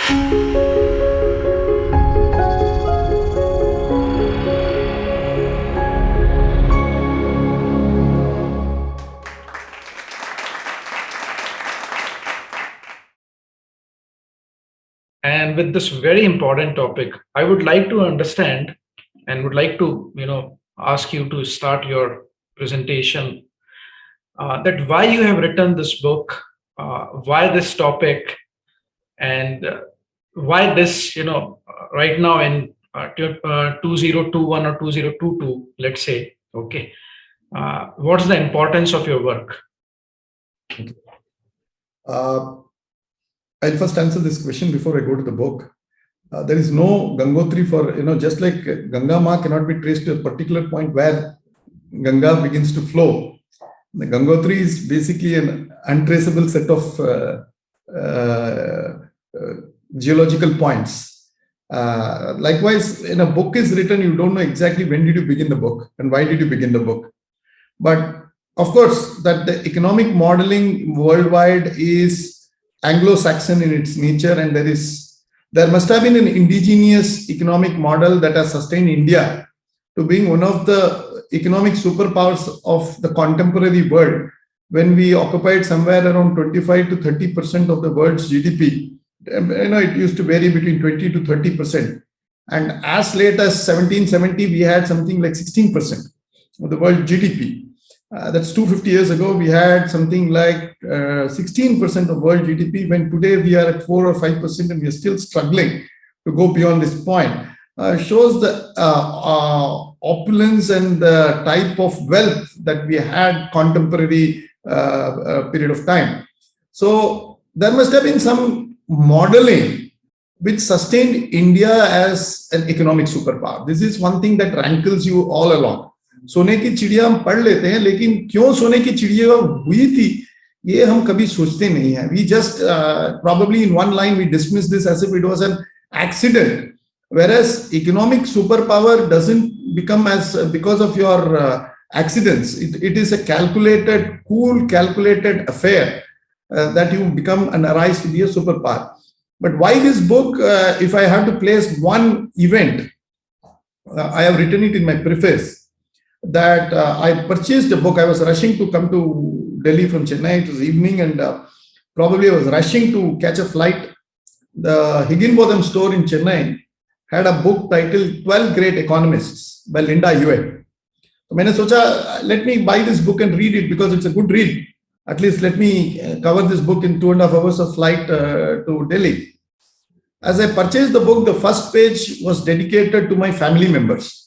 And with this very important topic, I would like to understand and would like to, ask you to start your presentation. That why you have written this book, why this topic, and why this, right now in 2021 or 2022, let's say, okay, what's the importance of your work? I'll first answer this question before I go to the book. There is no Gangotri for, just like Ganga Ma cannot be traced to a particular point where Ganga begins to flow. The Gangotri is basically an untraceable set of geological points. Likewise, in a book is written, you don't know exactly when did you begin the book and why did you begin the book. But of course, that the economic modeling worldwide is Anglo-Saxon in its nature, and there must have been an indigenous economic model that has sustained India to being one of the economic superpowers of the contemporary world. When we occupied somewhere around 25 to 30% of the world's GDP, it used to vary between 20 to 30%. And as late as 1770, we had something like 16% of the world GDP. That's 250 years ago. We had something like 16% of world GDP, when today we are at 4 or 5% and we are still struggling to go beyond this point. Shows the opulence and the type of wealth that we had contemporary period of time. So there must have been some modeling which sustained India as an economic superpower. This is one thing that rankles you all along. सोने की चिड़िया हम पढ़ लेते हैं, लेकिन क्यों सोने की चिड़िया हुई थी ये हम कभी सोचते नहीं हैं. We just probably in one line we dismiss this as if it was an accident, whereas economic superpower doesn't become as because of your accidents. It is a calculated, cool, calculated affair that you become and arise to be a superpower. But why this book? If I have to place one event, I have written it in my preface. That I purchased a book. I was rushing to come to Delhi from Chennai. It was evening, and probably I was rushing to catch a flight. The Higginbotham store in Chennai had a book titled 12 Great Economists by Linda Yueh. So I thought, let me buy this book and read it because it's a good read. At least let me cover this book in 2.5 hours of flight to Delhi. As I purchased the book, the first page was dedicated to my family members.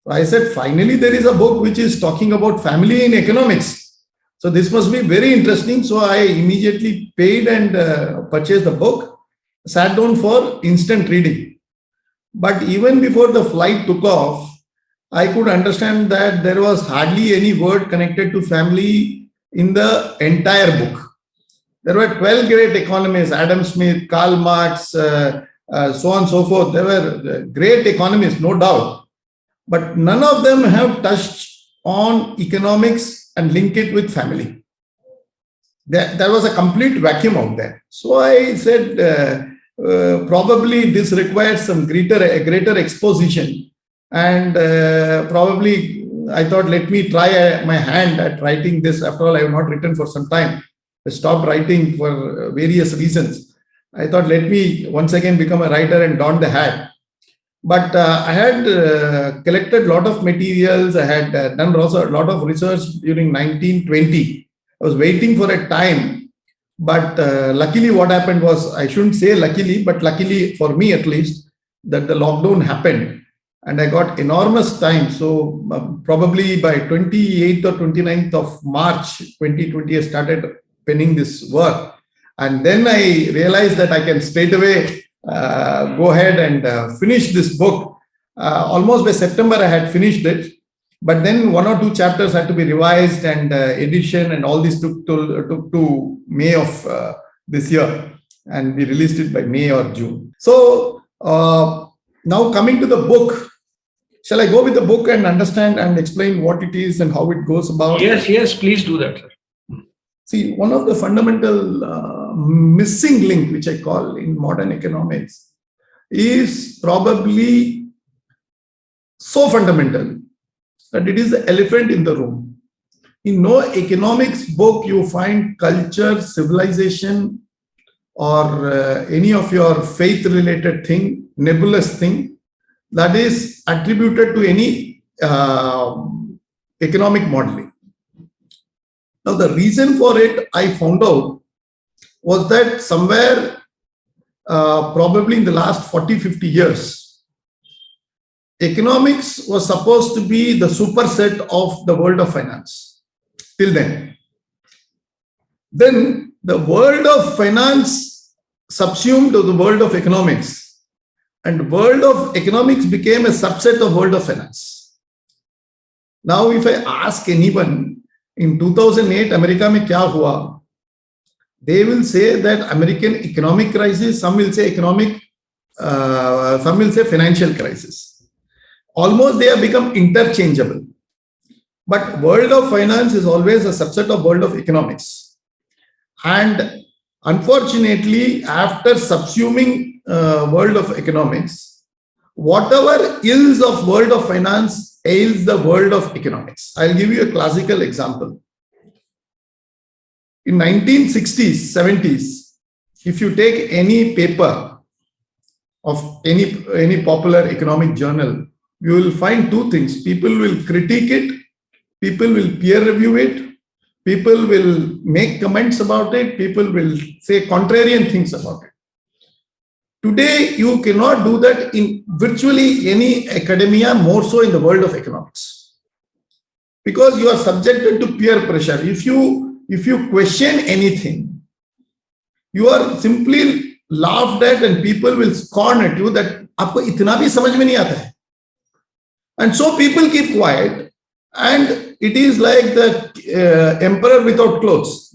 I said, finally, there is a book which is talking about family in economics. So this must be very interesting. So I immediately paid and purchased the book, sat down for instant reading. But even before the flight took off, I could understand that there was hardly any word connected to family in the entire book. There were 12 great economists, Adam Smith, Karl Marx, so on and so forth. They were great economists, no doubt. But none of them have touched on economics and link it with family. There was a complete vacuum out there. So I said, probably this requires some greater exposition. And probably I thought, let me try my hand at writing this. After all, I have not written for some time. I stopped writing for various reasons. I thought, let me once again become a writer and don the hat. But I had collected a lot of materials. I had done also a lot of research during 1920. I was waiting for a time. But luckily what happened was, I shouldn't say luckily, but luckily for me at least, that the lockdown happened. And I got enormous time. So probably by 28th or 29th of March 2020, I started penning this work. And then I realized that I can straight away go ahead and finish this book. Almost by September, I had finished it. But then 1 or 2 chapters had to be revised, and edition and all this took to May of this year. And we released it by May or June. So now coming to the book, shall I go with the book and understand and explain what it is and how it goes about? Yes, please do that, sir. See, one of the fundamental missing link, which I call in modern economics, is probably so fundamental that it is the elephant in the room. In no economics book you find culture, civilization, or any of your faith-related thing, nebulous thing, that is attributed to any economic modeling. Now, the reason for it, I found out, was that somewhere probably in the last 40-50 years, economics was supposed to be the superset of the world of finance till then. Then the world of finance subsumed the world of economics, and world of economics became a subset of world of finance. Now, if I ask anyone, in 2008, America mein kya hua? They will say that American economic crisis, some will say some will say financial crisis. Almost they have become interchangeable. But world of finance is always a subset of world of economics. And unfortunately, after subsuming world of economics, whatever ills of world of finance ails the world of economics. I'll give you a classical example. In 1960s, 70s, if you take any paper of any popular economic journal, you will find two things. People will critique it, people will peer review it, people will make comments about it, people will say contrarian things about it. Today, you cannot do that in virtually any academia, more so in the world of economics, because you are subjected to peer pressure. If you question anything, you are simply laughed at and people will scorn at you that aapko itna bhi samajh mein nahi aata hai. And so people keep quiet, and it is like the emperor without clothes.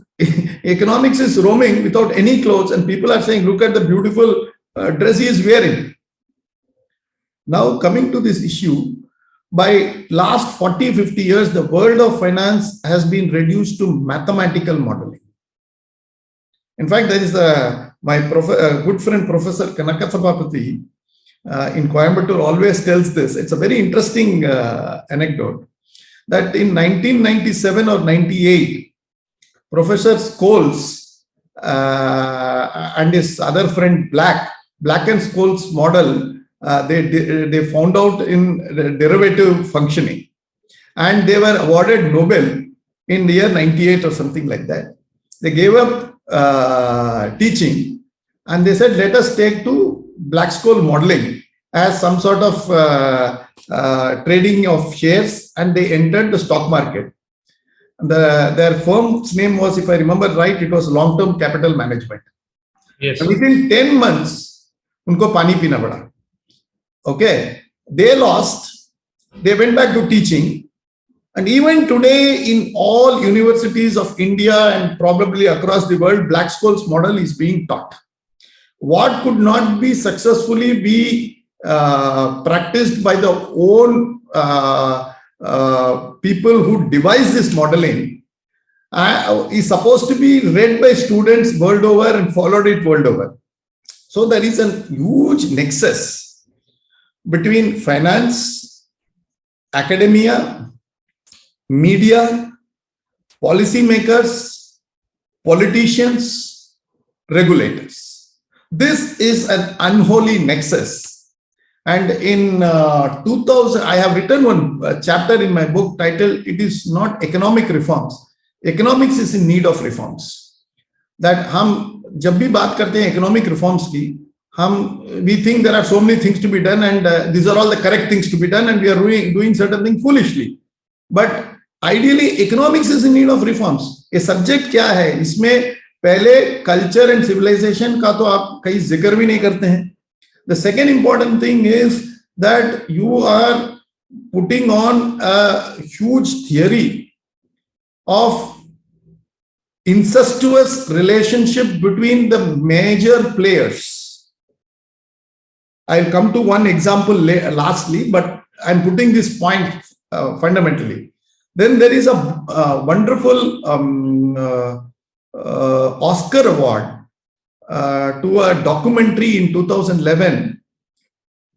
Economics is roaming without any clothes, and people are saying, look at the beautiful dress he is wearing. Now, coming to this issue, by last 40-50 years, the world of finance has been reduced to mathematical modeling. In fact, there is my good friend, Professor Kanaka Sabapati, in Coimbatore always tells this. It's a very interesting anecdote, that in 1997 or 98, Professor Scholes and his other friend Black and Scholes model, they found out in derivative functioning, and they were awarded Nobel in the year 98 or something like that. They gave up teaching, and they said, let us take to Black-Scholes modeling as some sort of trading of shares, and they entered the stock market. Their firm's name was, if I remember right, it was Long-Term Capital Management. Yes. And within 10 months, unko pani pina pada. Okay, they lost. They went back to teaching, and even today, in all universities of India and probably across the world, Black-Scholes model is being taught. What could not be successfully be practiced by the own people who devised this modeling is supposed to be read by students world over and followed it world over. So there is a huge nexus between finance, academia, media, policymakers, politicians, regulators. This is an unholy nexus. And in 2000, I have written one chapter in my book titled, it is not economic reforms. Economics is in need of reforms. That हम जब भी बात करते हैं economic reforms की, we think there are so many things to be done, and these are all the correct things to be done, and we are doing certain things foolishly. But ideally, economics is in need of reforms. ये subject क्या है? इसमें पहले culture and civilization का तो आप कहीं जिक्र भी नहीं करते हैं. The second important thing is that you are putting on a huge theory of incestuous relationship between the major players. I'll come to one example lastly, but I'm putting this point fundamentally. Then there is a wonderful Oscar Award to a documentary in 2011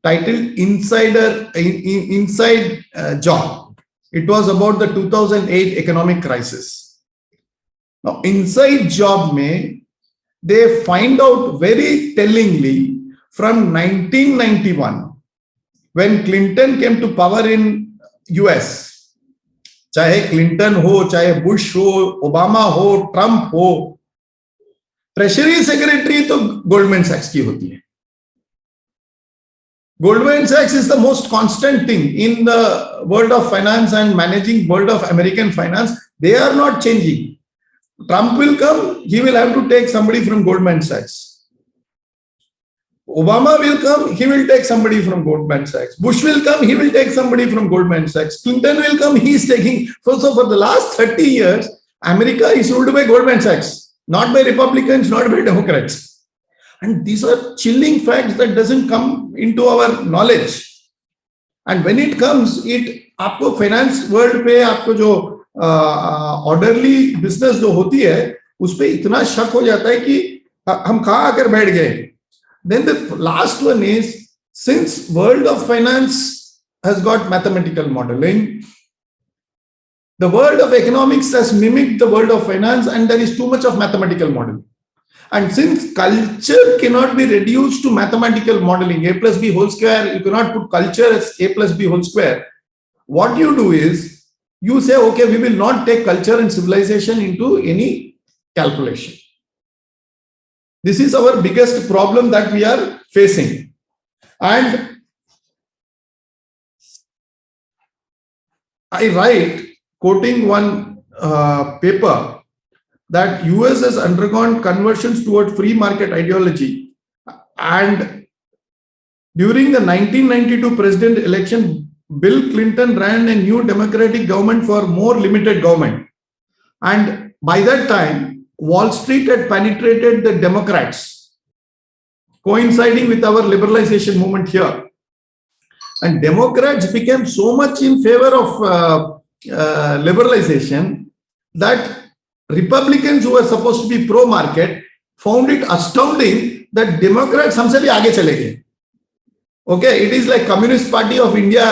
titled Inside Job. It was about the 2008 economic crisis. Now, Inside Job mein, they find out very tellingly from 1991, when Clinton came to power in US, चाहे Clinton हो, चाहे Bush हो, Obama हो, Trump हो, treasury secretary तो Goldman सैक्स की होती है. Goldman Sachs is the most constant thing in the world of finance and managing world of American finance. They are not changing. Trump will come, he will have to take somebody from Goldman Sachs. Obama will come, he will take somebody from Goldman Sachs. Bush will come, he will take somebody from Goldman Sachs. Clinton will come, he is taking. So for the last 30 years, America is ruled by Goldman Sachs, not by Republicans, not by Democrats. And these are chilling facts that doesn't come into our knowledge. And when it comes, it आपको finance world पे आपको जो orderly business जो होती है, उस पे इतना शक हो जाता है कि हम कहाँ आकर बैठ गए. Then the last one is, since world of finance has got mathematical modeling, the world of economics has mimicked the world of finance, and there is too much of mathematical modeling. And since culture cannot be reduced to mathematical modeling, a plus b whole square, you cannot put culture as a plus b whole square. What you do is, you say, okay, we will not take culture and civilization into any calculation. This is our biggest problem that we are facing. And I write, quoting one paper, that US has undergone conversions toward free market ideology, and during the 1992 president election, Bill Clinton ran a new democratic government for more limited government, and by that time Wall Street had penetrated the Democrats, coinciding with our liberalization movement here, and Democrats became so much in favor of liberalization that Republicans who were supposed to be pro-market found it astounding that Democrats हमसे भी आगे चले गए. Okay, it is like Communist Party of India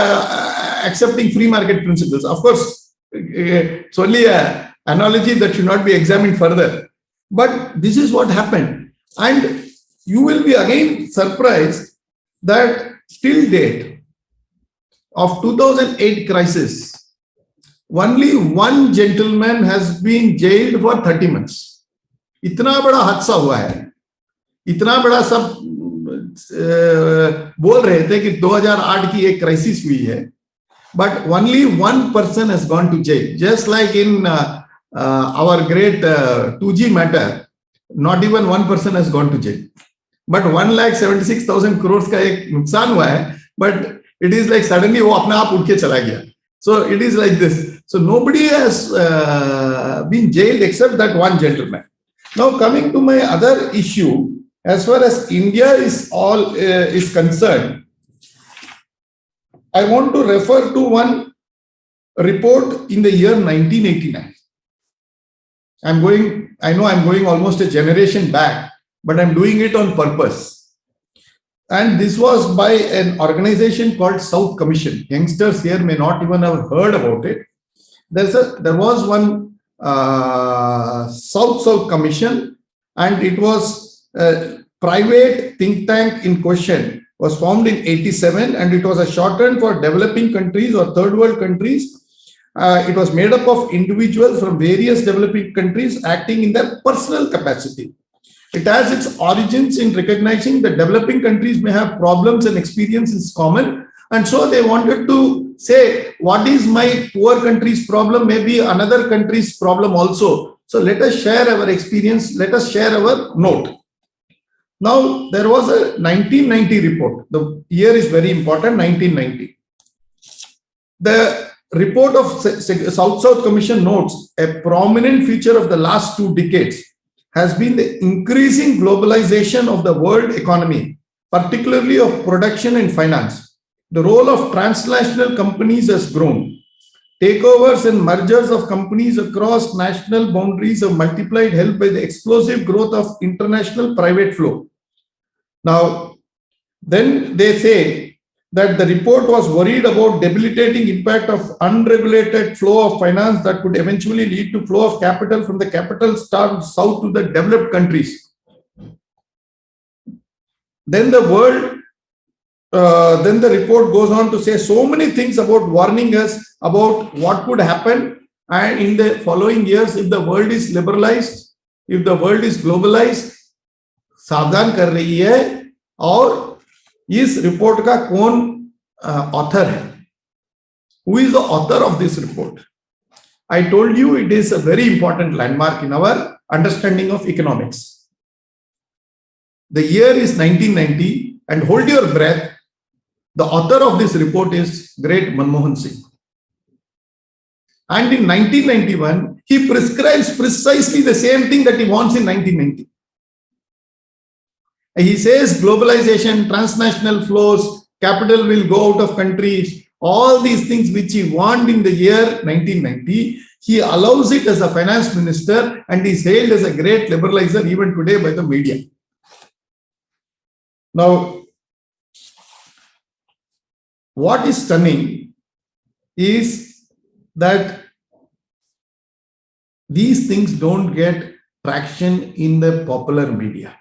accepting free market principles. Of course, it's only an analogy that should not be examined further. But this is what happened. And you will be again surprised that till date of 2008 crisis, only one gentleman has been jailed for 30 months. इतना बड़ा हादसा हुआ है, इतना बड़ा सब बोल रहे थे कि 2008 की एक क्राइसिस हुई है, but only one person has gone to jail. Just like in our great 2G matter, not even one person has gone to jail. But 1,76,000 crores का एक नुकसान हुआ है, but it is like suddenly वो अपने आप उठ के चला गया. So it is like this. So nobody has been jailed except that one gentleman. Now coming to my other issue, as far as India is concerned, I want to refer to one report in the year 1989. I know I'm going almost a generation back, but I'm doing it on purpose. And this was by an organization called South Commission. Youngsters here may not even have heard about it. There was one South Commission, and it was a private think tank in question, was formed in 87, and it was a shorthand for developing countries or third world countries. It was made up of individuals from various developing countries acting in their personal capacity. It has its origins in recognizing that developing countries may have problems and experiences common, and so they wanted to say, what is my poor country's problem, maybe another country's problem also. So let us share our experience, let us share our note. Now, there was a 1990 report. The year is very important, 1990. The report of South Commission notes a prominent feature of the last 2 decades has been the increasing globalization of the world economy, particularly of production and finance. The role of transnational companies has grown. Takeovers and mergers of companies across national boundaries have multiplied, helped by the explosive growth of international private flow. Now, then they say that the report was worried about debilitating impact of unregulated flow of finance that could eventually lead to flow of capital from the capital starved south to the developed countries. Then the report goes on to say so many things about warning us about what could happen and in the following years if the world is liberalized, if the world is globalized. सावधान कर रही है. और इस report का कौन author है? Who is the author of this report? I told you it is a very important landmark in our understanding of economics. The year is 1990, and hold your breath. The author of this report is great Manmohan Singh. And in 1991, he prescribes precisely the same thing that he wants in 1990. He says globalization, transnational flows, capital will go out of countries, all these things which he wanted in the year 1990, he allows it as a finance minister and is hailed as a great liberalizer even today by the media. Now, what is stunning is that these things don't get traction in the popular media.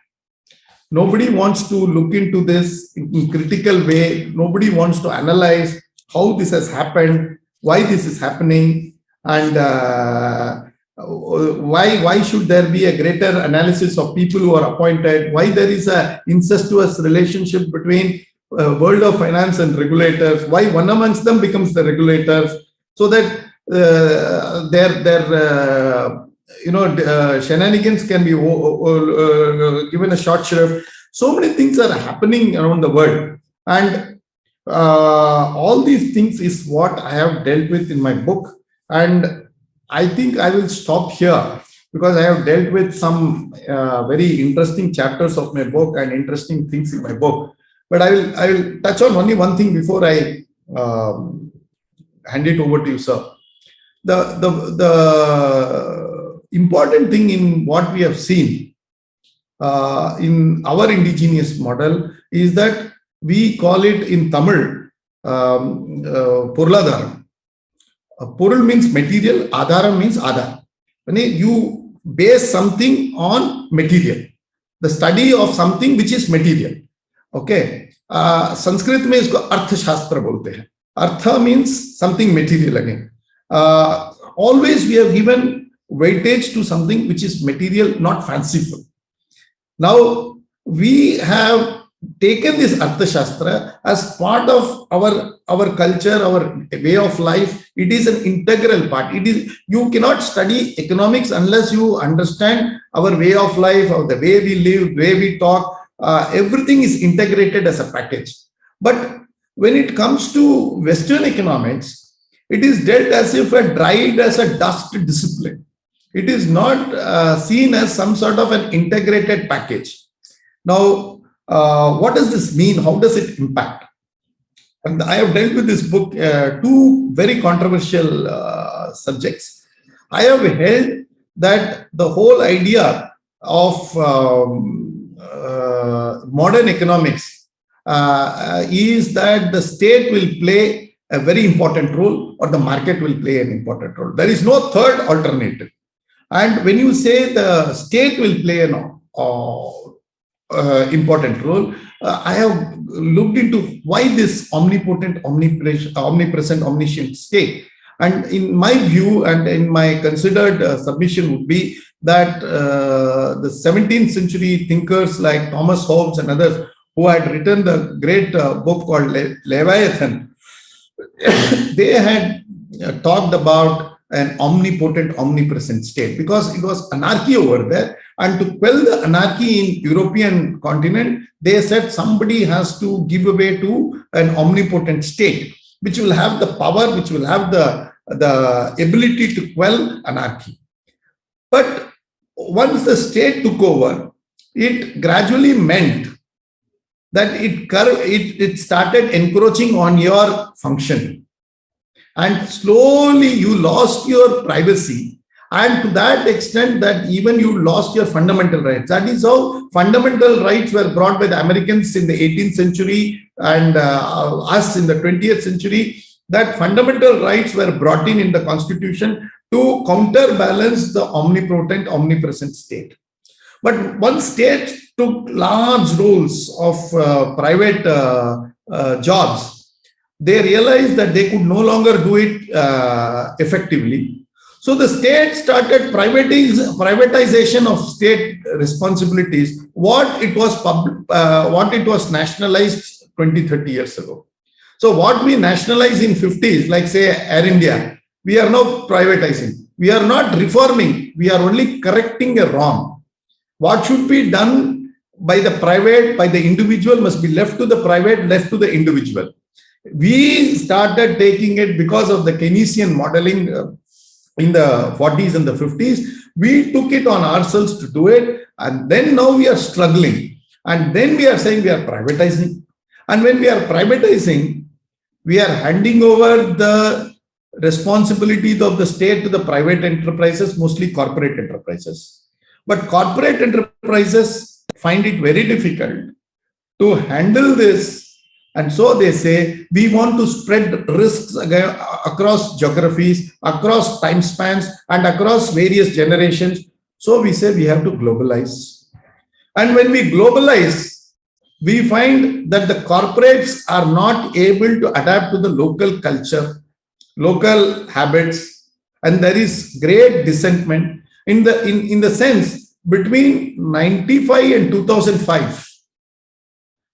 Nobody wants to look into this in critical way. Nobody wants to analyze how this has happened, why this is happening, and why should there be a greater analysis of people who are appointed, why there is a incestuous relationship between world of finance and regulators, why one amongst them becomes the regulators, so that shenanigans can be given a short shrift. So many things are happening around the world, and all these things is what I have dealt with in my book. And I think I will stop here because I have dealt with some very interesting chapters of my book and interesting things in my book. But I will touch on only one thing before I hand it over to you, sir. The important thing in what we have seen in our indigenous model is that we call it in Tamil Purladharam. Purul means material, Adharam means Adhar. When you base something on material, the study of something which is material. Okay. Sanskrit में इसको अर्थशास्त्र बोलते हैं. Artha means something material again. Always we have given weightage to something which is material, not fanciful. Now we have taken this Arthashastra as part of our culture, our way of life. It is an integral part. You cannot study economics unless you understand our way of life, or the way we live, way we talk. Everything is integrated as a package. But when it comes to Western economics, it is dealt as if dried as a dust discipline. It is not seen as some sort of an integrated package. Now, what does this mean? How does it impact? And I have dealt with this book two very controversial subjects. I have held that the whole idea of modern economics is that the state will play a very important role, or the market will play an important role. There is no third alternative. And when you say the state will play an important role, I have looked into why this omnipotent, omnipresent, omniscient state. And in my view, and in my considered submission would be that the 17th century thinkers like Thomas Hobbes and others who had written the great book called Leviathan, they had talked about an omnipotent, omnipresent state because it was anarchy over there. And to quell the anarchy in European continent, they said somebody has to give away to an omnipotent state, which will have the power, which will have the ability to quell anarchy. But once the state took over, it gradually meant that it started encroaching on your functioning. and slowly you lost your privacy, and to that extent that even you lost your fundamental rights. That is how fundamental rights were brought by the Americans in the 18th century and us in the 20th century. That fundamental rights were brought in the constitution to counterbalance the omnipotent, omnipresent state. But once state took large roles of private jobs, they realized that they could no longer do it effectively. So the state started privatization of state responsibilities, what it was nationalized 20, 30 years ago. So what we nationalized in 50s, like say Air India, we are now privatizing. We are not reforming, we are only correcting a wrong. What should be done by the private, by the individual, must be left to the private, left to the individual. We started taking it because of the Keynesian modeling in the 40s and the 50s. We took it on ourselves to do it, and then now we are struggling. And then we are saying we are privatizing. And when we are privatizing, we are handing over the responsibilities of the state to the private enterprises, mostly corporate enterprises. But corporate enterprises find it very difficult to handle this. And so they say, we want to spread risks across geographies, across time spans, and across various generations. So we say we have to globalize. And when we globalize, we find that the corporates are not able to adapt to the local culture, local habits, and there is great dissentment in the sense between 95 and 2005.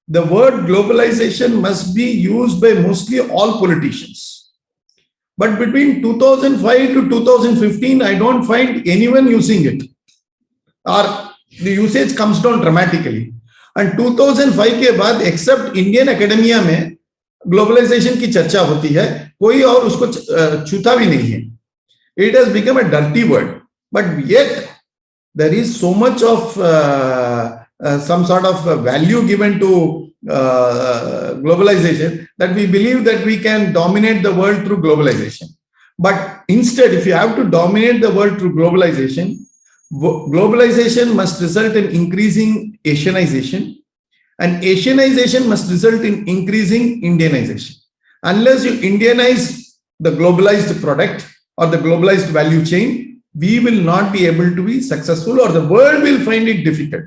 The word globalization must be used by mostly all politicians. But between 2005 to 2015, I don't find anyone using it, or the usage comes down dramatically. And 2005 के बाद except Indian academia में globalization की चर्चा होती है, कोई और उसको छूता भी नहीं है. It has become a dirty word, but yet there is so much of some sort of value given to globalization that we believe that we can dominate the world through globalization. But instead, if you have to dominate the world through globalization, globalization must result in increasing Asianization, and Asianization must result in increasing Indianization. Unless you Indianize the globalized product or the globalized value chain, we will not be able to be successful, or the world will find it difficult.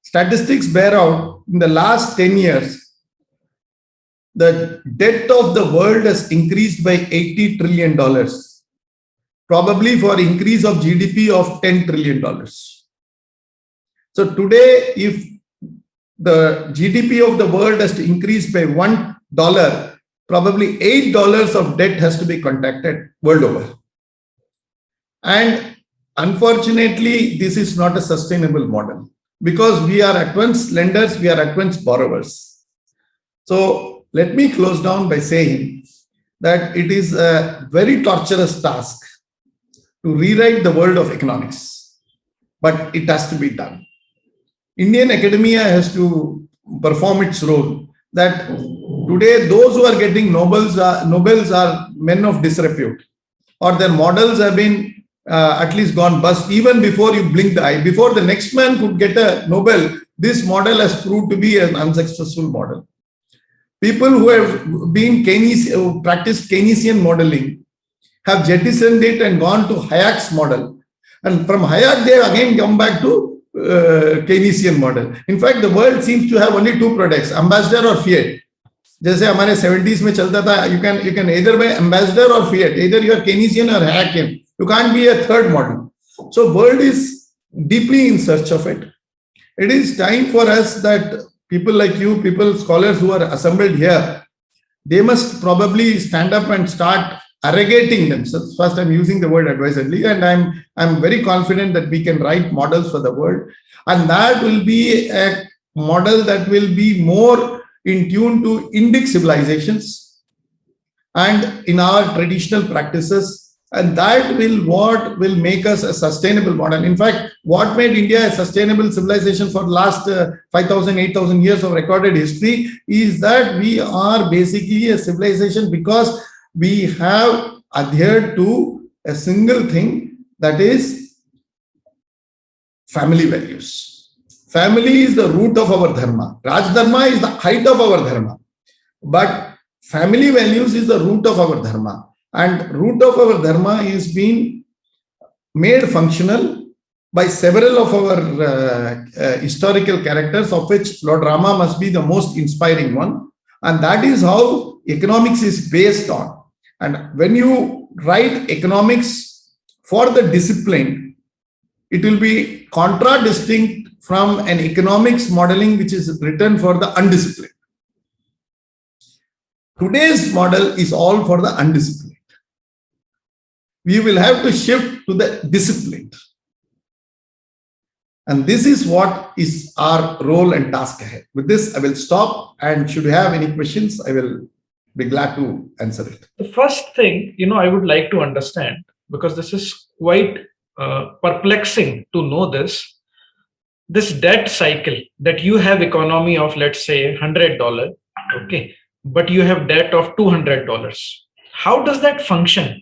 Statistics bear out in the last 10 years, the debt of the world has increased by $80 trillion, probably for increase of GDP of $10 trillion. So today, if the GDP of the world has to increase by $1, probably $8 of debt has to be contracted world over. And unfortunately, this is not a sustainable model, because we are at once lenders, we are at once borrowers. So let me close down by saying that it is a very torturous task to rewrite the world of economics, but it has to be done. Indian academia has to perform its role, that today those who are getting Nobels are men of disrepute, or their models have been at least gone bust even before you blink the eye. Before the next man could get a Nobel, this model has proved to be an unsuccessful model. People who have been practiced Keynesian modeling have jettisoned it and gone to Hayek's model. And from Hayek, they again come back to Keynesian model. In fact, the world seems to have only two products, ambassador or fiat. जैसे हमारे 70s में चलता था, you can either buy ambassador or fiat, either you are Keynesian or Hayekian. You can't be a third model. So world is deeply in search of it. It is time for us that people like you, scholars who are assembled here, they must probably stand up and start arrogating themselves. First, I'm using the word advisedly, and I'm very confident that we can write models for the world. And that will be a model that will be more in tune to Indic civilizations and in our traditional practices. And that what will make us a sustainable model. In fact, what made India a sustainable civilization for the last 5,000, 8,000 years of recorded history is that we are basically a civilization because we have adhered to a single thing, that is family values. Family is the root of our dharma. Raj dharma is the height of our dharma. But family values is the root of our dharma. And root of our dharma is being made functional by several of our historical characters, of which Lord Rama must be the most inspiring one. And that is how economics is based on. And when you write economics for the disciplined, it will be contradistinct from an economics modeling which is written for the undisciplined. Today's model is all for the undisciplined. We will have to shift to the disciplined. And this is what is our role and task ahead. With this, I will stop. And should you have any questions, I will be glad to answer it. The first thing, I would like to understand, because this is quite perplexing to know this debt cycle, that you have economy of, let's say, $100, okay, but you have debt of $200. How does that function?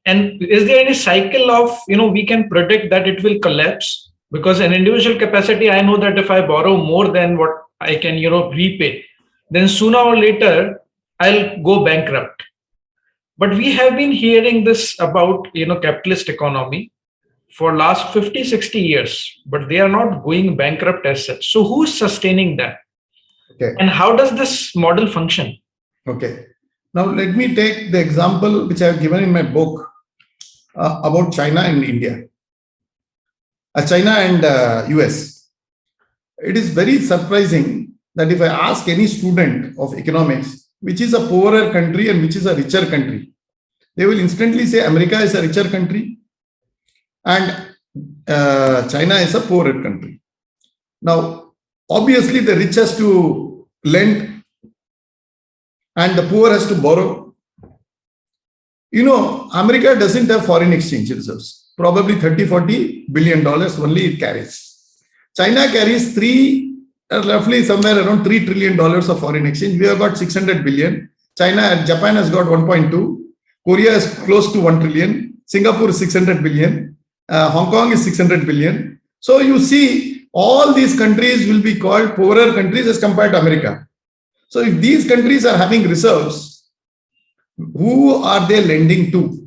And is there any cycle of, we can predict that it will collapse? Because an individual capacity, I know that if I borrow more than what I can, repay, then sooner or later, I'll go bankrupt. But we have been hearing this about, capitalist economy for last 50, 60 years, but they are not going bankrupt as such. So who's sustaining that? Okay. And how does this model function? Okay. Now, let me take the example which I have given in my book about China and India. China and US. It is very surprising that if I ask any student of economics, which is a poorer country and which is a richer country, they will instantly say America is a richer country and China is a poorer country. Now, obviously, the rich has to lend and the poor has to borrow. America doesn't have foreign exchange reserves. Probably $30-40 billion only it carries. China carries roughly somewhere around $3 trillion of foreign exchange. We have got 600 billion. Japan has got 1.2. Korea is close to 1 trillion. Singapore is 600 billion. Hong Kong is 600 billion. So you see, all these countries will be called poorer countries as compared to America. So if these countries are having reserves, who are they lending to?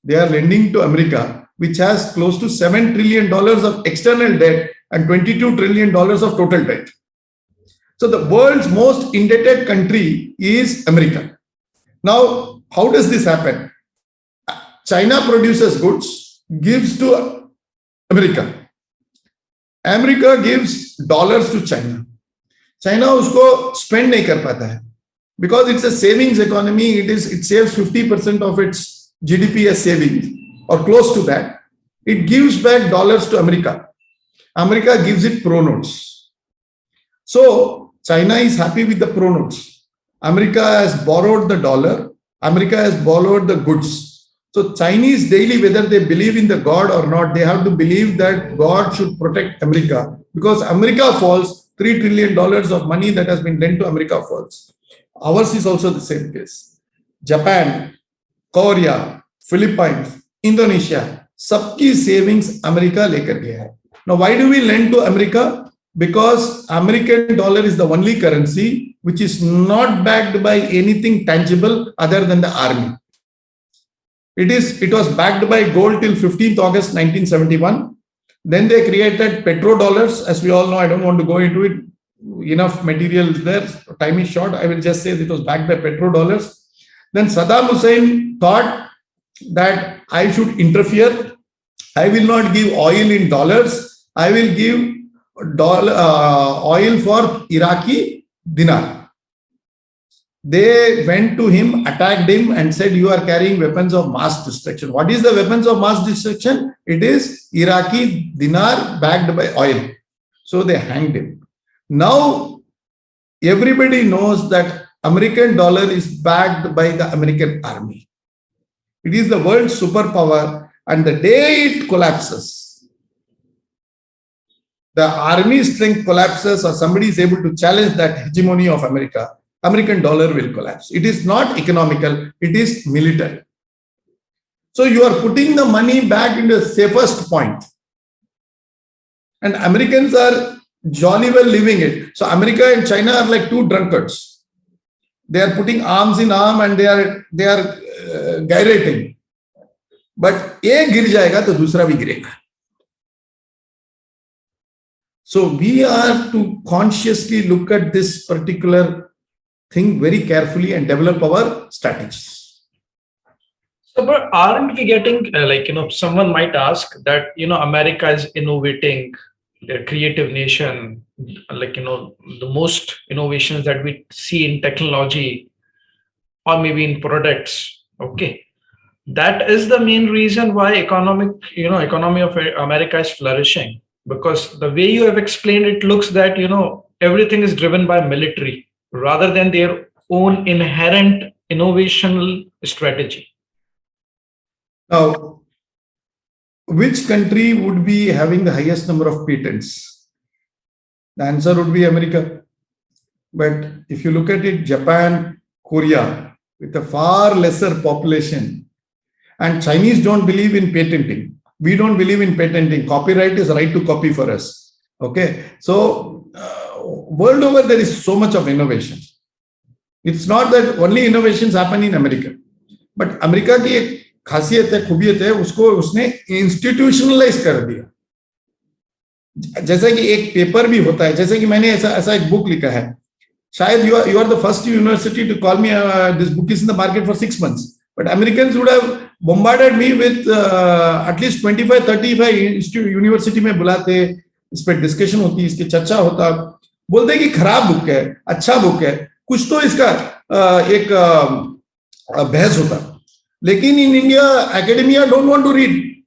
They are lending to America, which has close to $7 trillion of external debt and $22 trillion of total debt. So the world's most indebted country is America. Now, how does this happen? China produces goods, gives to America. America gives dollars to China. China usko spend nahi kar pata hai. Because it's a savings economy, it saves 50% of its GDP as savings or close to that. It gives back dollars to America. America gives it pro notes. So China is happy with the pro notes. America has borrowed the dollar. America has borrowed the goods. So Chinese daily, whether they believe in the God or not, they have to believe that God should protect America, because America falls, $3 trillion of money that has been lent to America falls. Ours is also the same case. Japan, Korea, Philippines, Indonesia, सबकी savings America लेकर गया है. Now, why do we lend to America? Because American dollar is the only currency which is not backed by anything tangible other than the army. It was backed by gold till 15th August 1971. Then they created petrodollars. As we all know, I don't want to go into it. Enough material there. Time is short. I will just say it was backed by petrodollars. Then Saddam Hussein thought that I should interfere. I will not give oil in dollars. I will give oil for Iraqi dinar. They went to him, attacked him and said, you are carrying weapons of mass destruction. What is the weapons of mass destruction? It is Iraqi dinar backed by oil. So they hanged him. Now, everybody knows that American dollar is backed by the American army. It is the world's superpower, and the day it collapses, the army strength collapses or somebody is able to challenge that hegemony of America, American dollar will collapse. It is not economical, it is military. So you are putting the money back in the safest point. And Americans are jolly well living it. So America and China are like two drunkards. They are putting arms in arm and they are gyrating. But एक गिर जाएगा तो दूसरा भी गिरेगा. So we are to consciously look at this particular thing very carefully and develop our strategies. So, but aren't we getting someone might ask that, America is innovating, a creative nation, the most innovations that we see in technology or maybe in products. Okay. That is the main reason why economy of America is flourishing, because the way you have explained it looks that, everything is driven by military rather than their own inherent innovational strategy. Now, which country would be having the highest number of patents? The answer would be America. But if you look at it, Japan, Korea, with a far lesser population, and Chinese don't believe in patenting. We don't believe in patenting. Copyright is right to copy for us. Okay. So, world over, there is so much of innovation. It's not that only innovations happen in America. But America की एक खासियत है, खूबियत है, उसने institutionalise कर दिया. जैसे कि एक पेपर भी होता है, जैसे कि मैंने ऐसा एक बुक लिखा है. शायद you are the first university to call me, this book is in the market for 6 months. But Americans would have bombarded me with at least 25-35 university में बुलाते, इस पर डिस्कशन होती, इसकी चर्चा होता, बोलते कि खराब बुक है, अच्छा बुक है, कुछ तो इसका एक बहस होता. लेकिन in India, academia don't want to read.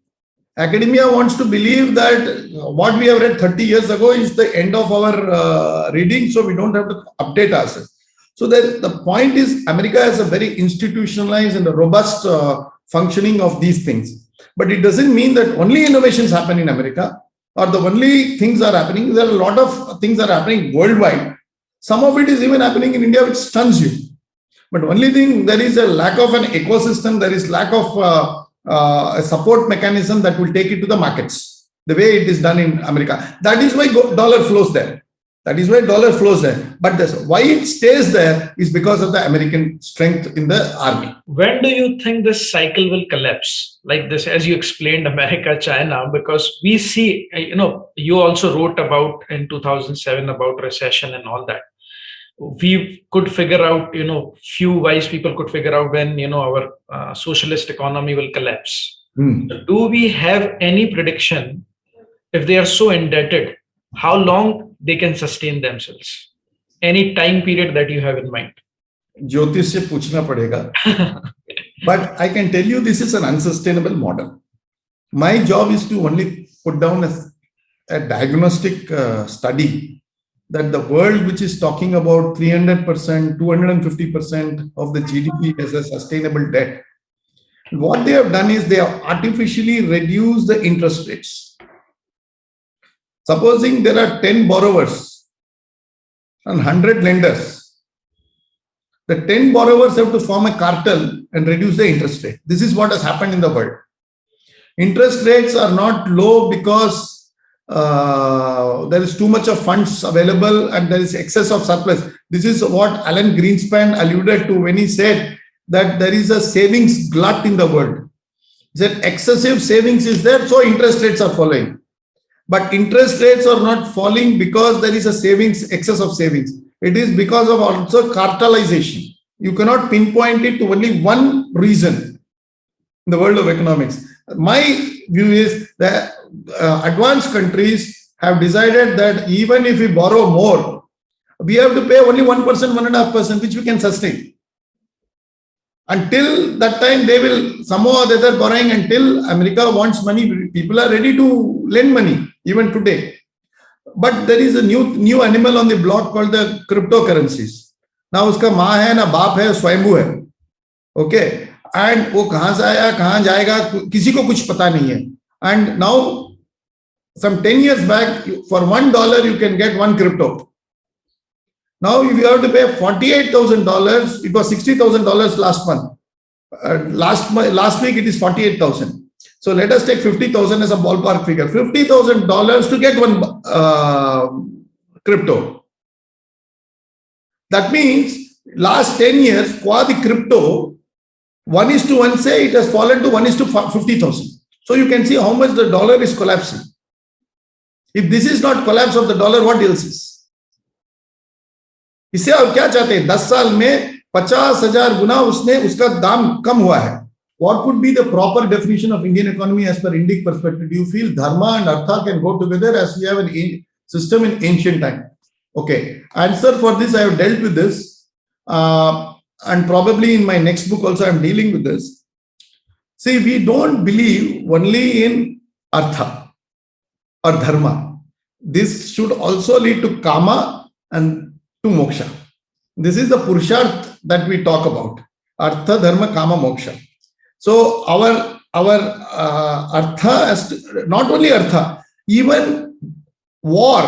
Academia wants to believe that what we have read 30 years ago is the end of our reading, so we don't have to update ourselves. So the point is, America has a very institutionalized and a robust functioning of these things. But it doesn't mean that only innovations happen in America or the only things are happening. There are a lot of things that are happening worldwide. Some of it is even happening in India, which stuns you. But only thing, there is a lack of an ecosystem, there is lack of a support mechanism that will take it to the markets, the way it is done in America. That is why dollar flows there. That is why dollar flows there. But why it stays there is because of the American strength in the army. When do you think this cycle will collapse? Like this, as you explained, America, China, because we see, you also wrote about in 2007 about recession and all that. We could figure out, few wise people could figure out when, our socialist economy will collapse. Do we have any prediction, if they are so indebted, how long they can sustain themselves? Any time period that you have in mind? ज्योतिष से पूछना पड़ेगा. But I can tell you this is an unsustainable model. My job is to only put down a diagnostic study that the world, which is talking about 300%, 250% of the GDP as a sustainable debt, what they have done is they have artificially reduced the interest rates. Supposing there are 10 borrowers and 100 lenders, the 10 borrowers have to form a cartel and reduce the interest rate. This is what has happened in the world. Interest rates are not low because there is too much of funds available and there is excess of surplus. This is what Alan Greenspan alluded to when he said that there is a savings glut in the world. He said excessive savings is there, so interest rates are falling. But interest rates are not falling because there is a savings, excess of savings. It is because of also cartelization. You cannot pinpoint it to only one reason in the world of economics. My view is that advanced countries have decided that even if we borrow more, we have to pay only 1%, 1.5%, which we can sustain. Until that time, they will somehow or the other borrowing until America wants money. People are ready to lend money, even today. But there is a new animal on the block called the cryptocurrencies. Now, uska maa hai na baap hai, swayambhu hai. Okay. And वो कहाँ से आया, कहाँ जाएगा, किसी को कुछ पता नहीं है. And now, some 10 years back, for $1 you can get one crypto. Now, if you have to pay $48,000, it was $60,000 last month. Last week it is 48,000. So let us take 50,000 as a ballpark figure. $50,000 to get one crypto. That means last 10 years, qua the crypto, 1:1 say it has fallen to 1:50,000. So you can see how much the dollar is collapsing. If this is not collapse of the dollar, what else is? इससे आप क्या चाहते हैं? 10 साल में 50,000 गुना उसका दाम कम हुआ है. What could be the proper definition of Indian economy as per Indic perspective? Do you feel dharma and artha can go together as we have an system in ancient time? Okay, answer for this, I have dealt with this, and probably in my next book also I am dealing with this. See, we don't believe only in artha or dharma. This should also lead to kama and to moksha. This is the purusharth that we talk about. Artha, dharma, kama, moksha. So our artha, not only artha, even war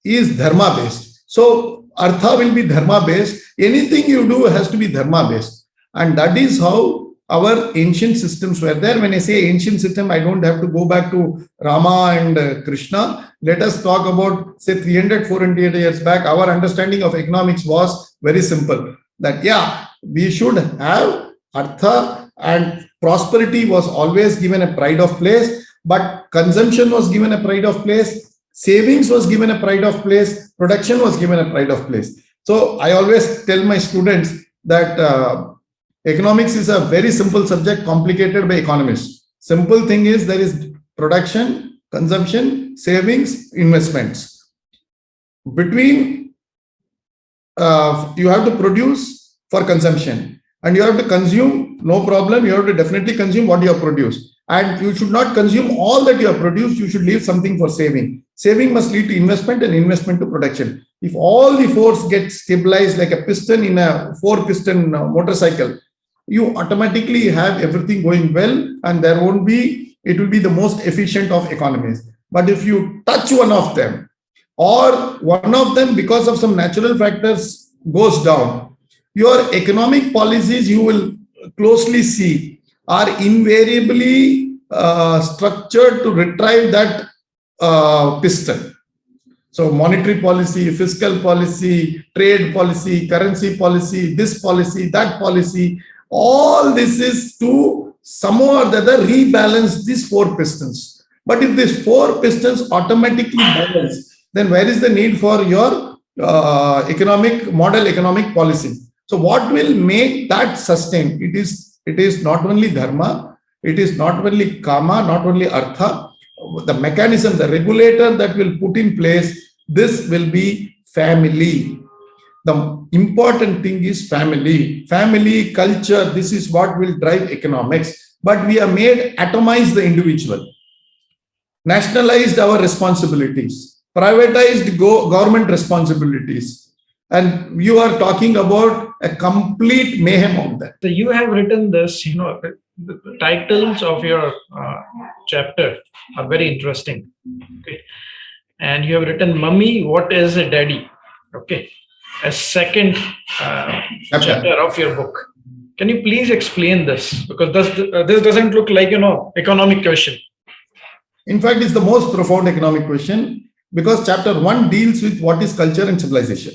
is dharma based. So artha will be dharma based. Anything you do has to be dharma based. And that is how our ancient systems were there. When I say ancient system, I don't have to go back to Rama and Krishna. Let us talk about, say, 300, 400 years back. Our understanding of economics was very simple. That, yeah, we should have artha, and prosperity was always given a pride of place, but consumption was given a pride of place, savings was given a pride of place, production was given a pride of place. So I always tell my students that economics is a very simple subject, complicated by economists. Simple thing is there is production, consumption, savings, investments. Between you have to produce for consumption and you have to consume, no problem. You have to definitely consume what you have produced. And you should not consume all that you have produced. You should leave something for saving. Saving must lead to investment and investment to production. If all the force gets stabilized like a piston in a 4-piston motorcycle, you automatically have everything going well, and there won't be, it will be the most efficient of economies. But if you touch one of them, or one of them because of some natural factors goes down, your economic policies, you will closely see, are invariably structured to retrieve that piston. So monetary policy, fiscal policy, trade policy, currency policy, this policy, that policy, all this is to somehow or the other rebalance these 4 pistons. But if these 4 pistons automatically balance, then where is the need for your economic policy? So what will make that sustain? It is not only dharma, it is not only kama, not only artha. The mechanism, the regulator that will put in place, this will be family. The important thing is family. Family, culture, this is what will drive economics. But we have made atomize the individual, nationalized our responsibilities, privatized government responsibilities. And you are talking about a complete mayhem on that. So you have written this, the titles of your chapter are very interesting. Okay. And you have written, Mummy, what is a daddy? Okay. A second chapter of your book. Can you please explain this? Because this doesn't look like, economic question. In fact, it's the most profound economic question, because chapter 1 deals with what is culture and civilization.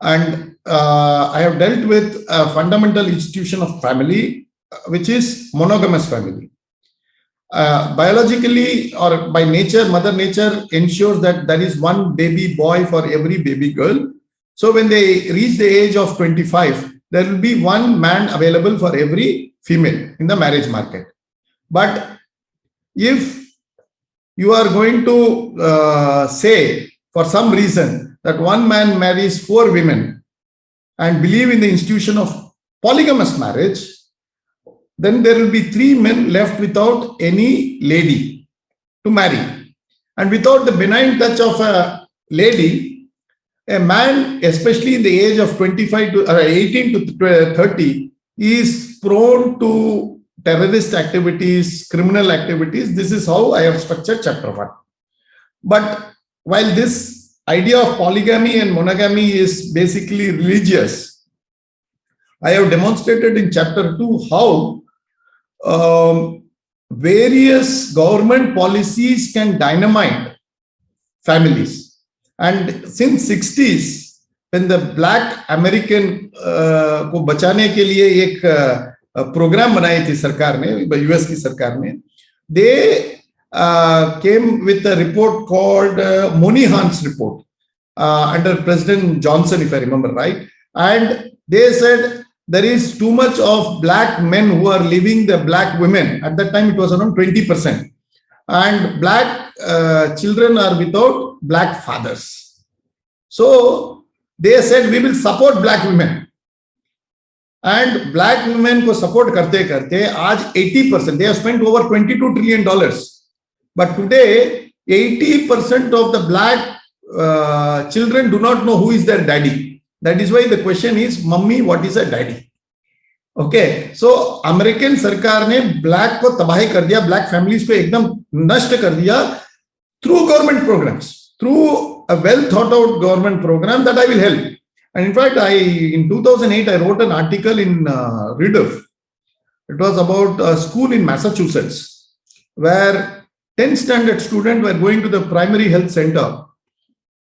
And I have dealt with a fundamental institution of family, which is monogamous family. Biologically or by nature, Mother Nature ensures that there is one baby boy for every baby girl. So when they reach the age of 25, there will be one man available for every female in the marriage market. But if you are going to say, for some reason, that one man marries 4 women and believe in the institution of polygamous marriage, then there will be 3 men left without any lady to marry. And without the benign touch of a lady, a man, especially in the age of 25 to 18 to 30, is prone to terrorist activities, criminal activities. This is how I have structured chapter 1. But while this idea of polygamy and monogamy is basically religious. I have demonstrated in chapter 2 how various government policies can dynamite families. And since 60s, when the black American को बचाने के लिए एक programme बनाई थी सरकार ने, US की सरकार ने, they came with a report called Moynihan's report under President Johnson, if I remember right. And they said there is too much of black men who are leaving the black women. At that time, it was around 20%. And black children are without black fathers. So they said, we will support black women. And black women को support करते करते आज 80%, they have spent over $22 trillion. But today, 80% of the black children do not know who is their daddy. That is why the question is, mummy, what is a daddy? Okay, so American सरकार ने black को तबाही कर दिया, black families को एकदम नष्ट कर दिया through government programs, through a well thought out government program that I will help. And in fact, in 2008, I wrote an article in Rediff. It was about a school in Massachusetts where 10th standard students were going to the primary health center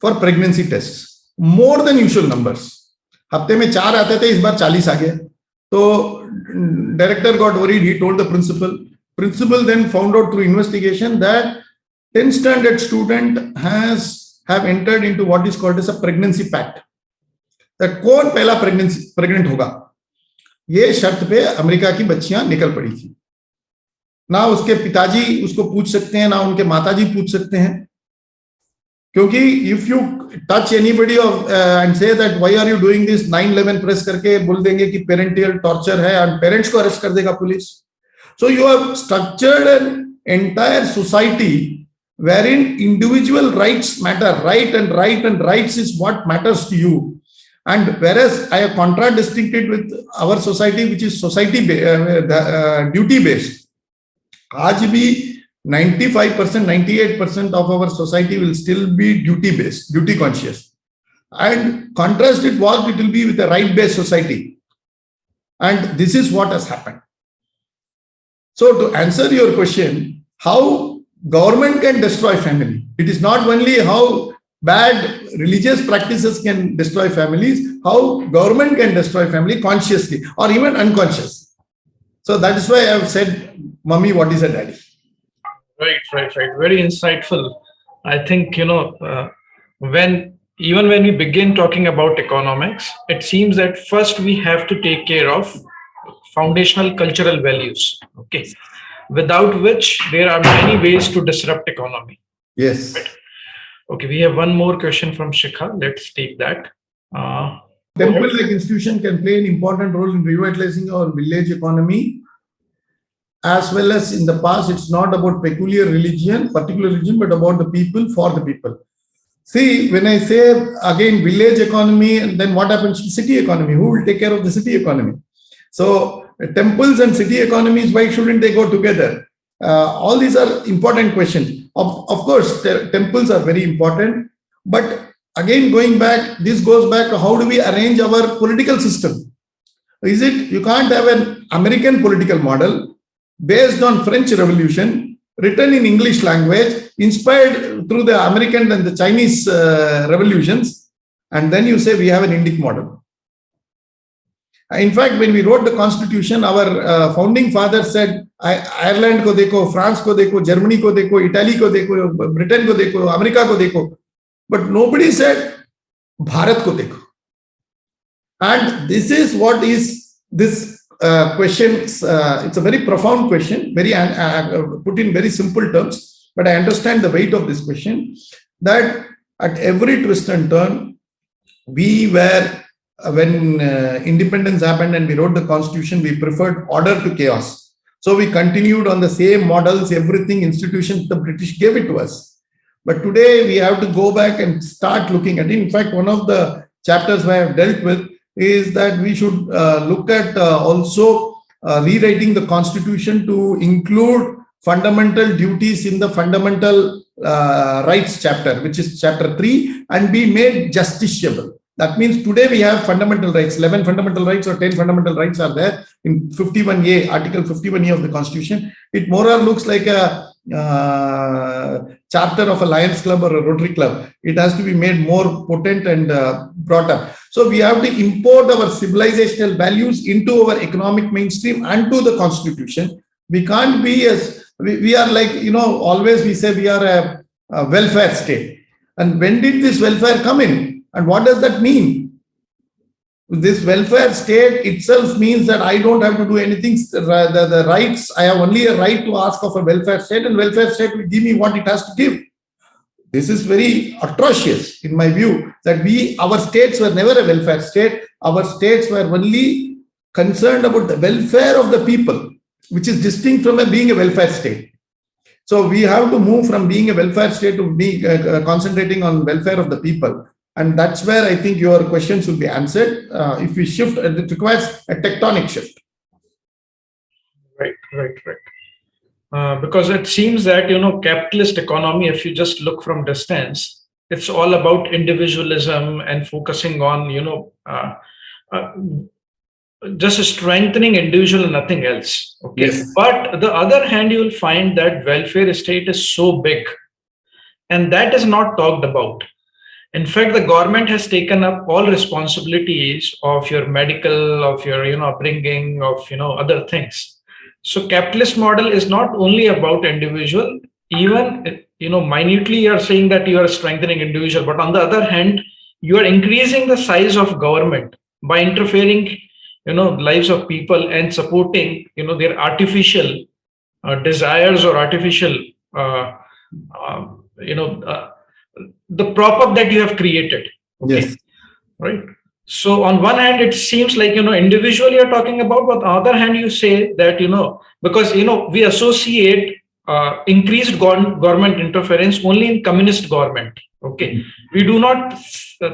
for pregnancy tests. More than usual numbers. हफ्ते में 4 आते थे, इस बार 40 आ गए. So director got worried. He told the principal. Principal then found out through investigation that 10th standard student have entered into what is called as a pregnancy pact. That कौन पहला pregnant होगा, ये शर्त पे अमेरिका की बच्चियां निकल पड़ी थी. ना उसके पिताजी उसको पूछ सकते हैं, ना उनके माताजी पूछ सकते हैं, क्योंकि if you touch anybody and say that why are you doing this, 9/11 press करके बोल देंगे कि पेरेंटियल टॉर्चर है और पेरेंट्स को अरेस्ट कर देगा police. So you have structured an entire society wherein individual rights matter, right and rights is what matters to you. And whereas I have contradistinct with our society, which is society duty based, आज भी 95%, 98% of our society will still be duty based, duty conscious. And contrast it what it will be with a right based society. And this is what has happened. So to answer your question, how government can destroy family, it is not only how bad religious practices can destroy families, how government can destroy family consciously or even unconscious. So that is why I have said, mummy, what is a daddy? Right. Very insightful. I think, when we begin talking about economics, it seems that first we have to take care of foundational cultural values. Okay. Without which there are many ways to disrupt economy. Yes. Right? Okay, we have one more question from Shikha. Let's take that. Temple-like institution can play an important role in revitalizing our village economy, as well as in the past. It's not about particular religion, but about the people, for the people. See, when I say again village economy, and then what happens to city economy? Who will take care of the city economy? So temples and city economies, why shouldn't they go together? All these are important questions. Of course, temples are very important, but again, going back, this goes back to how do we arrange our political system? Is it, you can't have an American political model based on French Revolution, written in English language, inspired through the American and the Chinese revolutions, and then you say we have an Indic model. In fact, when we wrote the constitution, our founding father said, Ireland ko dekho, France ko dekho, Germany ko dekho, Italy ko dekho, Britain ko dekho, America ko dekho. But nobody said, Bharat ko dekho. And this is what is this question. It's a very profound question, very put in very simple terms, but I understand the weight of this question, that at every twist and turn, we were, when independence happened and we wrote the constitution, we preferred order to chaos. So we continued on the same models, everything, institutions, the British gave it to us. But today we have to go back and start looking at it. In fact, one of the chapters I have dealt with is that we should look at also rewriting the constitution to include fundamental duties in the fundamental rights chapter, which is chapter 3, and be made justiciable. That means today we have fundamental rights, 11 fundamental rights or 10 fundamental rights are there in 51A, Article 51A of the Constitution. It more or looks like a charter of a Lions Club or a Rotary Club. It has to be made more potent and brought up. So we have to import our civilizational values into our economic mainstream and to the Constitution. We can't be we are like, always we say we are a welfare state. And when did this welfare come in? And what does that mean? This welfare state itself means that I don't have to do anything. The rights, I have only a right to ask of a welfare state, and welfare state will give me what it has to give. This is very atrocious in my view, that our states were never a welfare state. Our states were only concerned about the welfare of the people, which is distinct from being a welfare state. So we have to move from being a welfare state to be concentrating on welfare of the people. And that's where I think your questions will be answered. If we shift, it requires a tectonic shift. Right. Because it seems that, capitalist economy, if you just look from distance, it's all about individualism and focusing on, just strengthening individual and nothing else. Okay. Yes. But the other hand, you will find that welfare state is so big, and that is not talked about. In fact, the government has taken up all responsibilities of your medical, of your, upbringing, of, other things. So capitalist model is not only about individual, even, minutely you are saying that you are strengthening individual, but on the other hand, you are increasing the size of government by interfering, lives of people and supporting, their artificial desires or artificial, the prop up that you have created. Okay? Yes. Right. So on one hand, it seems like, individually you're talking about, but on the other hand, you say that, because, we associate increased government interference only in communist government. Okay. We do not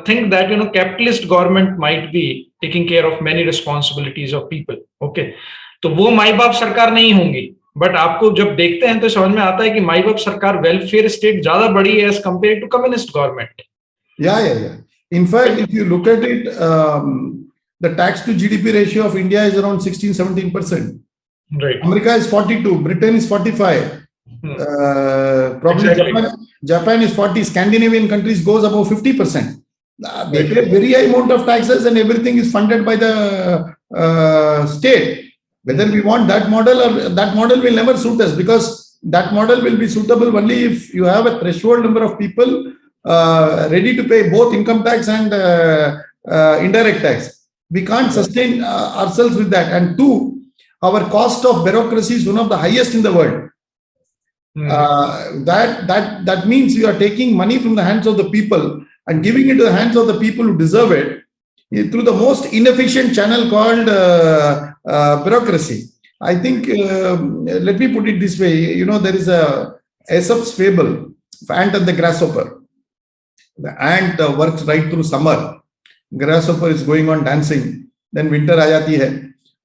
think that, capitalist government might be taking care of many responsibilities of people. Okay. तो वो माई बाप सरकार नहीं होंगी, but आपको जब देखते हैं तो समझ में आता है कि माई बाप सरकार वेलफेयर स्टेट ज्यादा बड़ी है as compare to communist government. Yeah. In fact, if you look at it, the tax to GDP ratio of India is around 16-17%. Right. America is 42, Britain is 45. Probably Exactly. Japan is 40. Scandinavian countries goes above 50%. They pay very high amount of taxes, and everything is funded by the state. Whether we want that model or that model will never suit us, because that model will be suitable only if you have a threshold number of people ready to pay both income tax and indirect tax. We can't sustain ourselves with that. And two, our cost of bureaucracy is one of the highest in the world. That means you are taking money from the hands of the people and giving it to the hands of the people who deserve it through the most inefficient channel called bureaucracy. I think, let me put it this way, there is a Aesop's fable, ant and the grasshopper. The ant works right through summer. Grasshopper is going on dancing. Then winter aa jati hai.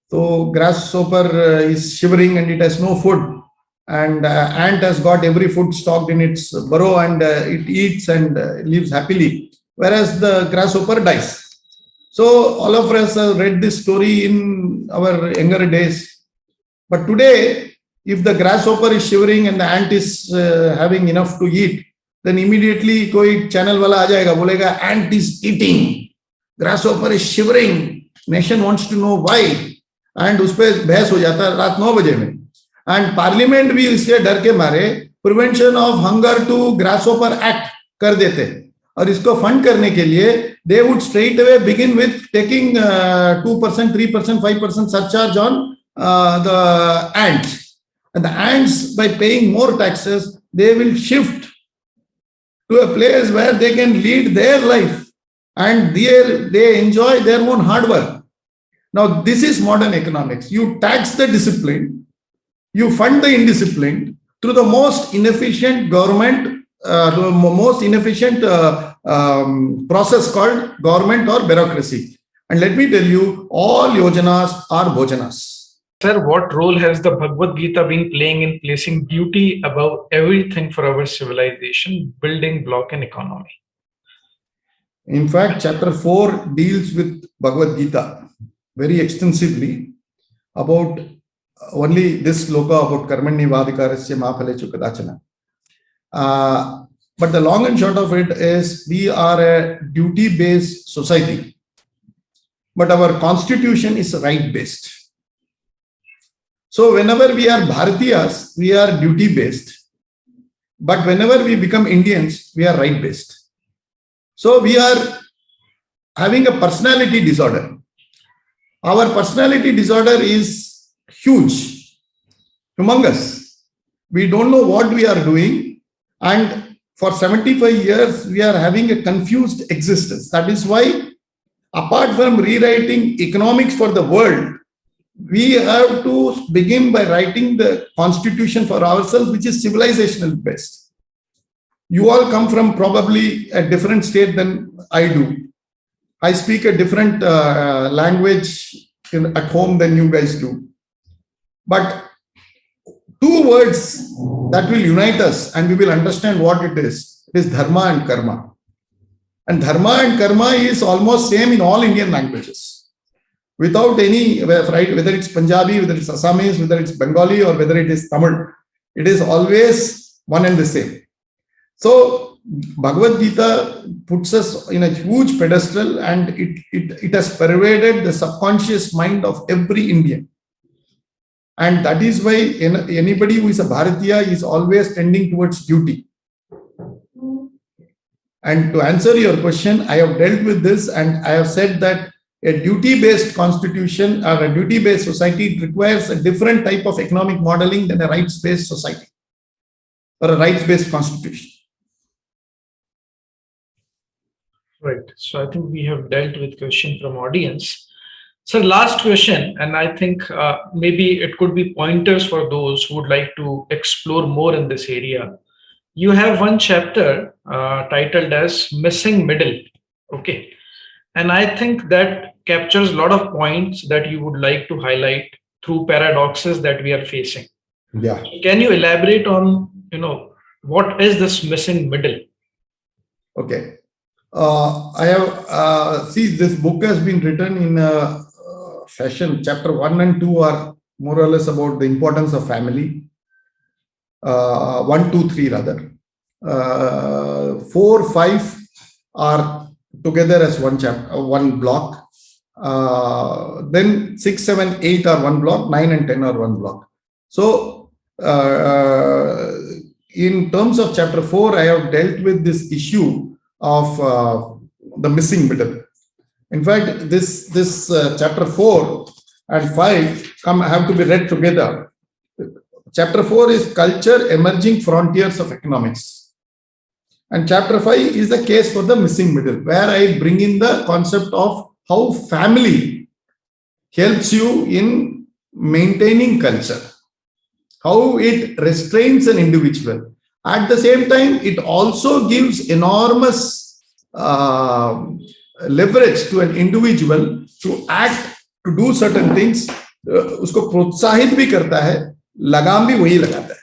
So grasshopper is shivering and it has no food. And ant has got every food stocked in its burrow, and it eats and lives happily. Whereas the grasshopper dies. So all of us have read this story in our younger days. But today, if the grasshopper is shivering and the ant is having enough to eat, then immediately koi channel wala aa jayega, bolega, ant is eating, grasshopper is shivering, nation wants to know why, and उस पे बहस हो जाता है रात 9 बजे में. And parliament भी इसके डर के मारे prevention of hunger to grasshopper act कर देते. और इसको फंड करने के लिए they would straight away begin with taking 2%, 3%, 5% surcharge on the ants. And the ants, by paying more taxes, they will shift to a place where they can lead their life and they enjoy their own hard work. Now, this is modern economics. You tax the disciplined, you fund the indisciplined through the most inefficient government, the most inefficient process called government or bureaucracy. And let me tell you, all yojanas are bhojanas. Sir, what role has the Bhagavad Gita been playing in placing duty above everything for our civilization, building block and economy? In fact, chapter 4 deals with Bhagavad Gita very extensively about only this sloka about karmani vadikarasya ma phalechu kadachana. But the long and short of it is we are a duty-based society, but our constitution is right-based. So whenever we are Bharatiyas, we are duty-based, but whenever we become Indians, we are right-based. So we are having a personality disorder. Our personality disorder is huge, humongous. We don't know what we are doing, and for 75 years, we are having a confused existence. That is why, apart from rewriting economics for the world, we have to begin by writing the constitution for ourselves, which is civilizational based. You all come from probably a different state than I do. I speak a different language at home than you guys do. But two words that will unite us and we will understand what it is Dharma and Karma. And Dharma and Karma is almost same in all Indian languages. Without any, right, whether it's Punjabi, whether it's Assamese, whether it's Bengali, or whether it is Tamil, it is always one and the same. So Bhagavad Gita puts us in a huge pedestal, and it has pervaded the subconscious mind of every Indian. And that is why anybody who is a Bharatiya is always tending towards duty. And to answer your question, I have dealt with this, and I have said that a duty-based constitution or a duty-based society requires a different type of economic modeling than a rights-based society or a rights-based constitution. Right. So I think we have dealt with question from audience. So last question, and I think maybe it could be pointers for those who would like to explore more in this area. You have one chapter titled as Missing Middle. Okay. And I think that captures a lot of points that you would like to highlight through paradoxes that we are facing. Yeah. Can you elaborate on, what is this missing middle? Okay. I have, see, this book has been written in a fashion. Chapter 1 and 2 are more or less about the importance of family. 1, 2, 3 rather. 4, 5 are together as one chapter, one block. Then 6, 7, 8 are one block, 9 and 10 are one block. So in terms of chapter 4, I have dealt with this issue of the missing middle. In fact, this chapter 4 and 5 have to be read together. Chapter 4 is Culture, Emerging Frontiers of Economics. And chapter 5 is the case for the missing middle, where I bring in the concept of how family helps you in maintaining culture, how it restrains an individual. At the same time, it also gives enormous leverage to an individual to act, to do certain things. उसको प्रोत्साहित भी करता है, लगाम भी वही लगाता है.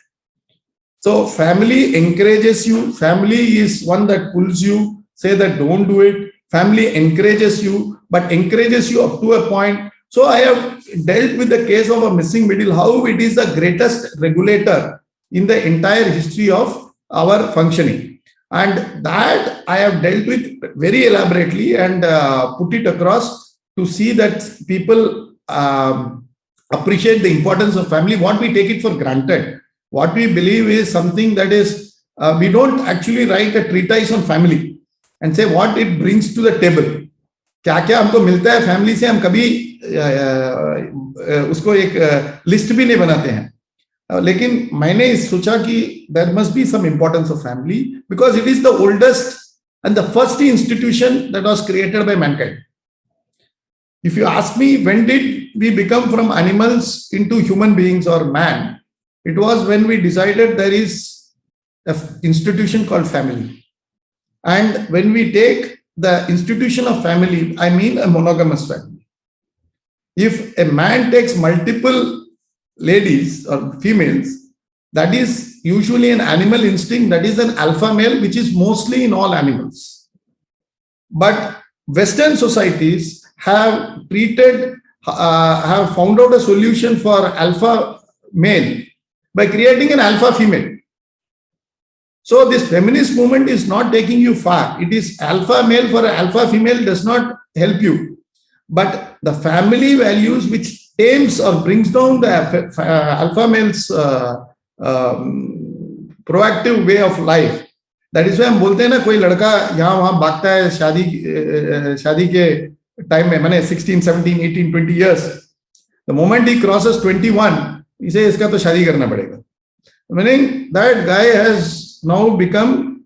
So family encourages you. Family is one that pulls you, say that don't do it. Family encourages you, but encourages you up to a point. So I have dealt with the case of a missing middle, how it is the greatest regulator in the entire history of our functioning. And that I have dealt with very elaborately and put it across to see that people appreciate the importance of family. What we take it for granted, what we believe is something that is, we don't actually write a treatise on family and say what it brings to the table. क्या क्या हमको मिलता है family से, हम कभी उसको एक लिस्ट भी नहीं बनाते हैं. लेकिन मैंने सोचा कि there must be some importance of family because it is the oldest and the first institution that was created by mankind. If you ask me, when did we become from animals into human beings or man? It was when we decided there is an institution called family. And when we take the institution of family, I mean a monogamous family. If a man takes multiple ladies or females, that is usually an animal instinct, that is an alpha male, which is mostly in all animals. But Western societies have have found out a solution for alpha male by creating an alpha female. So this feminist movement is not taking you far. It is alpha male for an alpha female does not help you. But the family values which tames or brings down the alpha male's proactive way of life. That is why हम बोलते हैं ना, कोई लड़का यहाँ वहाँ भागता है शादी के टाइम में, मैंने 16, 17, 18, 20 years. The moment he crosses 21, इसे इसका तो शादी करना पड़ेगा. Meaning that guy has now become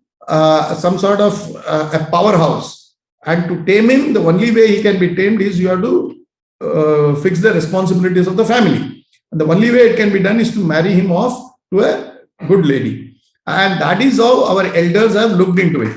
some sort of a powerhouse. And to tame him, the only way he can be tamed is you have to fix the responsibilities of the family. And the only way it can be done is to marry him off to a good lady. And that is how our elders have looked into it.